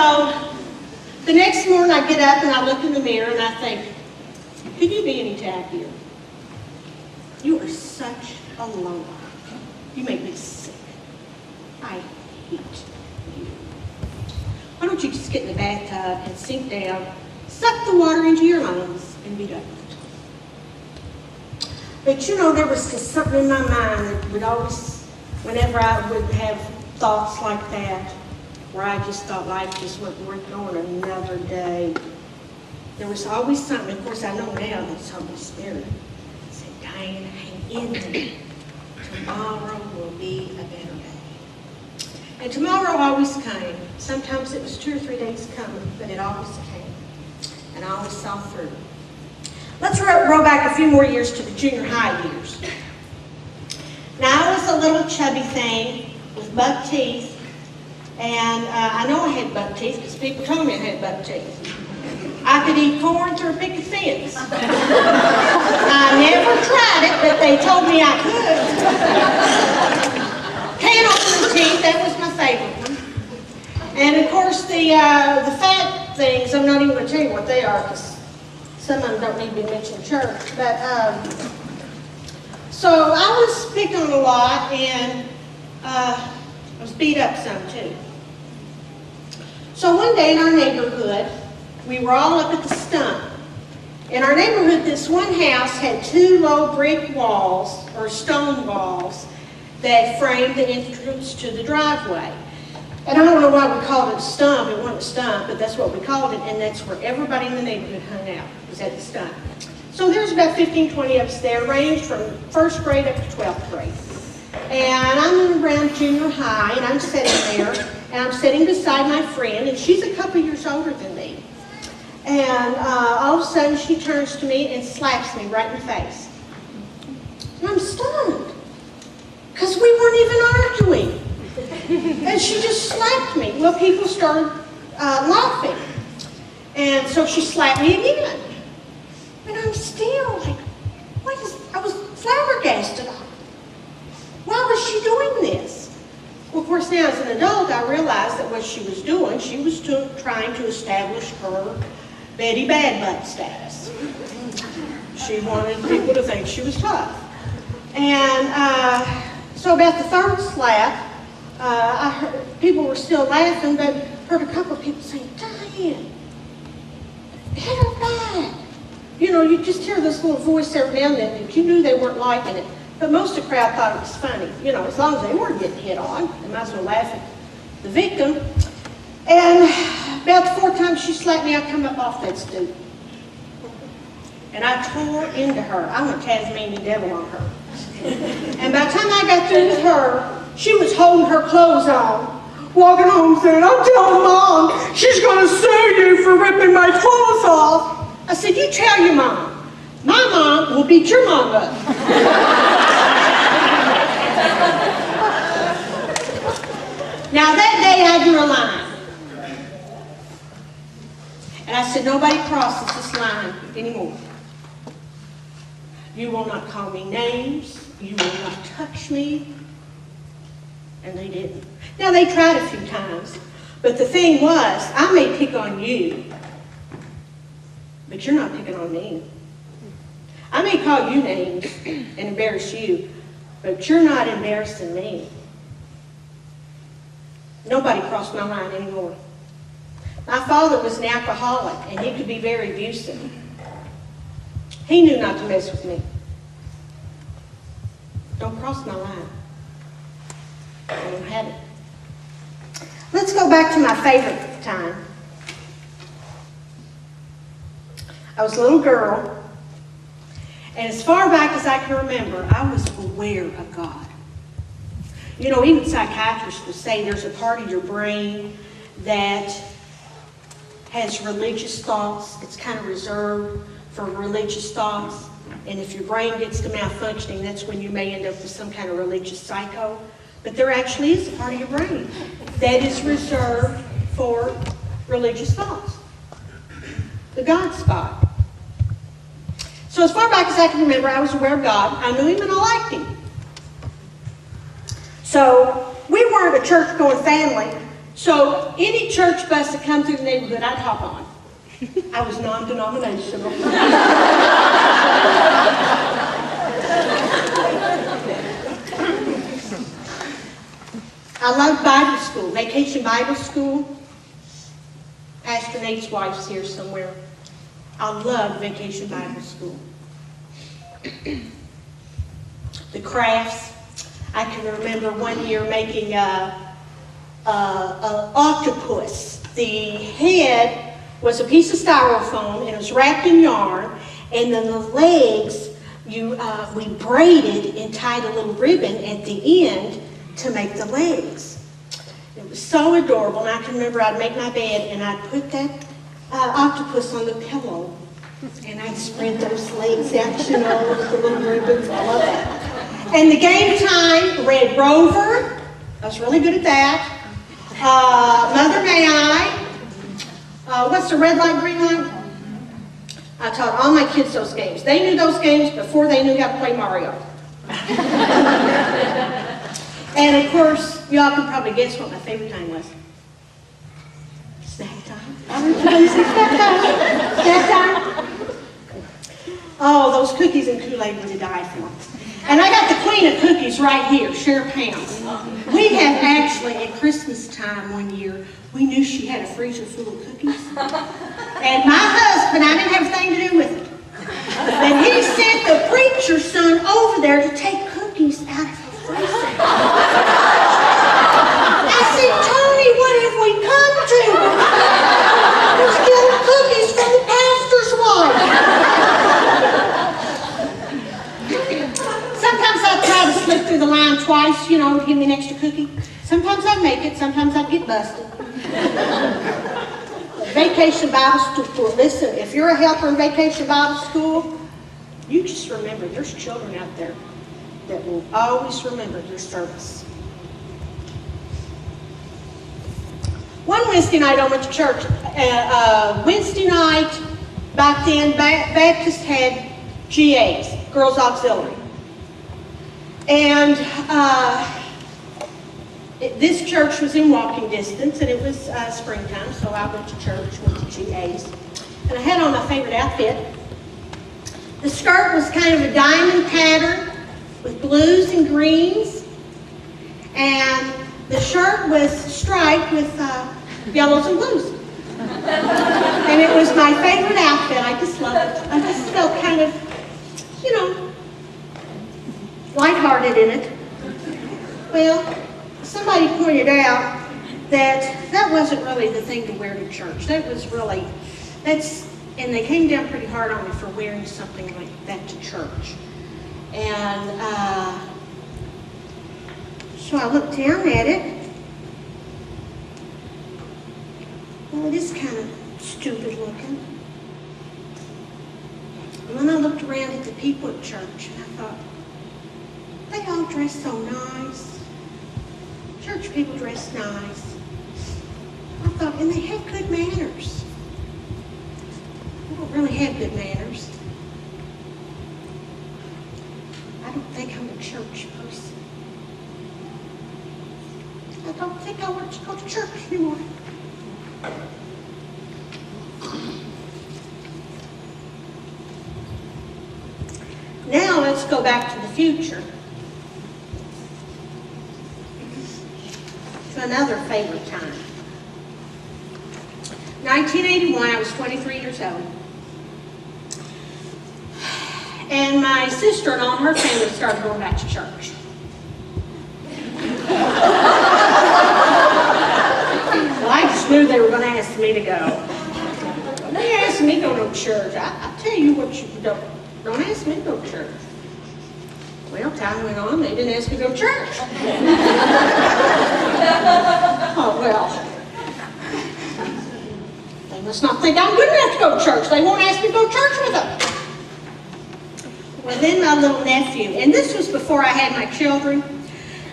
So the next morning I get up and I look in the mirror and I think, could you be any happier? You are such a loner. You make me sick. I hate you. Why don't you just get in the bathtub and sink down, suck the water into your lungs, and be done with it? But you know, there was just something in my mind that would always, whenever I would have thoughts like that, where I just thought life just wasn't worth going another day, there was always something. Of course, I know now that's Holy Spirit. I said, Diane, hang in there. Tomorrow will be a better day. And tomorrow always came. Sometimes it was 2 or 3 days coming, but it always came. And I always saw through. Let's roll back a few more years to the junior high years. Now, I was a little chubby thing with buck teeth. And I know I had buck teeth because people told me I had buck teeth. I could eat corn through a picket fence. I never tried it, but they told me I could. Can opener teeth, that was my favorite one. And of course the fat things, I'm not even going to tell you what they are because some of them don't need to be mentioned in church. But so I was picked on a lot, and I was beat up some too. So one day in our neighborhood, we were all up at the stump. In our neighborhood, this one house had 2 low brick walls, or stone walls, that framed the entrance to the driveway. And I don't know why we called it a stump. It wasn't a stump, but that's what we called it, and that's where everybody in the neighborhood hung out, was at the stump. So there's about 15, 20 of us there, ranged from 1st grade up to 12th grade. And I'm around junior high, and I'm sitting there, and I'm sitting beside my friend, and she's a couple years older than me. And all of a sudden, she turns to me and slaps me right in the face. And I'm stunned, because we weren't even arguing. And she just slapped me. Well, people started laughing. And so she slapped me again. And I'm still like, I was flabbergasted. Why was she doing this? Well, of course, now as an adult, I realized that what she was doing, she was trying to establish her Betty Bad Butt status. She wanted people to think she was tough. And so about the 3rd slap, I heard people were still laughing, but heard a couple of people saying, Diane, hit her back. You know, you just hear this little voice every now and then, and you knew they weren't liking it. But most of the crowd thought it was funny. You know, as long as they weren't getting hit on, they might as well laugh at the victim. And about the 4th time she slapped me, I come up off that stoop. And I tore into her. I'm a Tasmanian devil on her. And by the time I got through with her, she was holding her clothes on, walking home saying, I'm telling Mom, she's going to sue you for ripping my clothes off. I said, you tell your mom. My mom will beat your mom up. Now that day I drew a line. And I said, nobody crosses this line anymore. You will not call me names. You will not touch me. And they didn't. Now they tried a few times. But the thing was, I may pick on you, but you're not picking on me. I may call you names and embarrass you, but you're not embarrassing me. Nobody crossed my line anymore. My father was an alcoholic, and he could be very abusive. He knew not to mess with me. Don't cross my line. I don't have it. Let's go back to my favorite time. I was a little girl, and as far back as I can remember, I was aware of God. You know, even psychiatrists will say there's a part of your brain that has religious thoughts. It's kind of reserved for religious thoughts. And if your brain gets to malfunctioning, that's when you may end up with some kind of religious psycho. But there actually is a part of your brain that is reserved for religious thoughts. The God spot. So as far back as I can remember, I was aware of God. I knew Him and I liked Him. So we weren't a church-going family, So any church bus that comes through the neighborhood, I'd hop on. I was non-denominational. I loved Bible school, Vacation Bible School. Pastor Nate's wife's here somewhere. I loved Vacation Bible School. The crafts. I can remember one year making an octopus. The head was a piece of styrofoam and it was wrapped in yarn, and then the legs we braided and tied a little ribbon at the end to make the legs. It was so adorable, and I can remember I'd make my bed and I'd put that octopus on the pillow and I'd spread those legs out, you know, with the little ribbons. I love that. And the game time, Red Rover. I was really good at that. Mother May I. What's the red light, green light? I taught all my kids those games. They knew those games before they knew how to play Mario. And of course, y'all can probably guess what my favorite time was. Snack time. Snack time. Oh, those cookies and Kool-Aid were to die for. And I got the queen of cookies right here, Sheriff Pam. We had actually, at Christmas time one year, we knew she had a freezer full of cookies. And my husband, I didn't have a thing to do with it, but he sent the preacher's son over there to take cookies out of her freezer. I said, Tony, what have we come to? We're stealing cookies from the pastor's wife. Sometimes I'd try to slip through the line twice, you know, to give me an extra cookie. Sometimes I'd make it, sometimes I'd get busted. Vacation Bible School. Listen, if you're a helper in Vacation Bible School, you just remember there's children out there that will always remember your service. One Wednesday night I went to church. Wednesday night, back then, Baptist had GAs, Girls Auxiliary. And this church was in walking distance, and it was springtime, so I went to church, went to GAs. And I had on my favorite outfit. The skirt was kind of a diamond pattern with blues and greens. And the shirt was striped with yellows and blues. And it was my favorite outfit. I just loved it. I just felt kind of, you know, lighthearted in it. Well, somebody pointed out that that wasn't really the thing to wear to church. That was really, and they came down pretty hard on me for wearing something like that to church. And so I looked down at it. Well, it is kind of stupid looking. And then I looked around at the people at church, and I thought, they all dress so nice. Church people dress nice. I thought, and they have good manners. I don't really have good manners. I don't think I'm a church person. I don't think I want to go to church anymore. Now let's go back to the future. To another favorite time. 1981, I was 23 years old. And my sister-in-law and her family started going back to church. Well, I just knew they were going to ask me to go. They asked me to go to church. I tell you what, you don't ask me to go to church. Well, time went on, they didn't ask me to go to church. Oh, well. They must not think I'm good enough to go to church. They won't ask me to go to church with them. Well, then my little nephew, and this was before I had my children,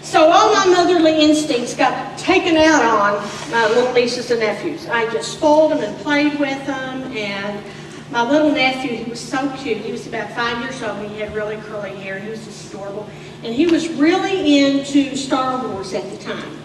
so all my motherly instincts got taken out on my little nieces and nephews. I just spoiled them and played with them, and my little nephew, he was so cute. He was about 5 years old, and he had really curly hair, and he was just adorable. And he was really into Star Wars at the time.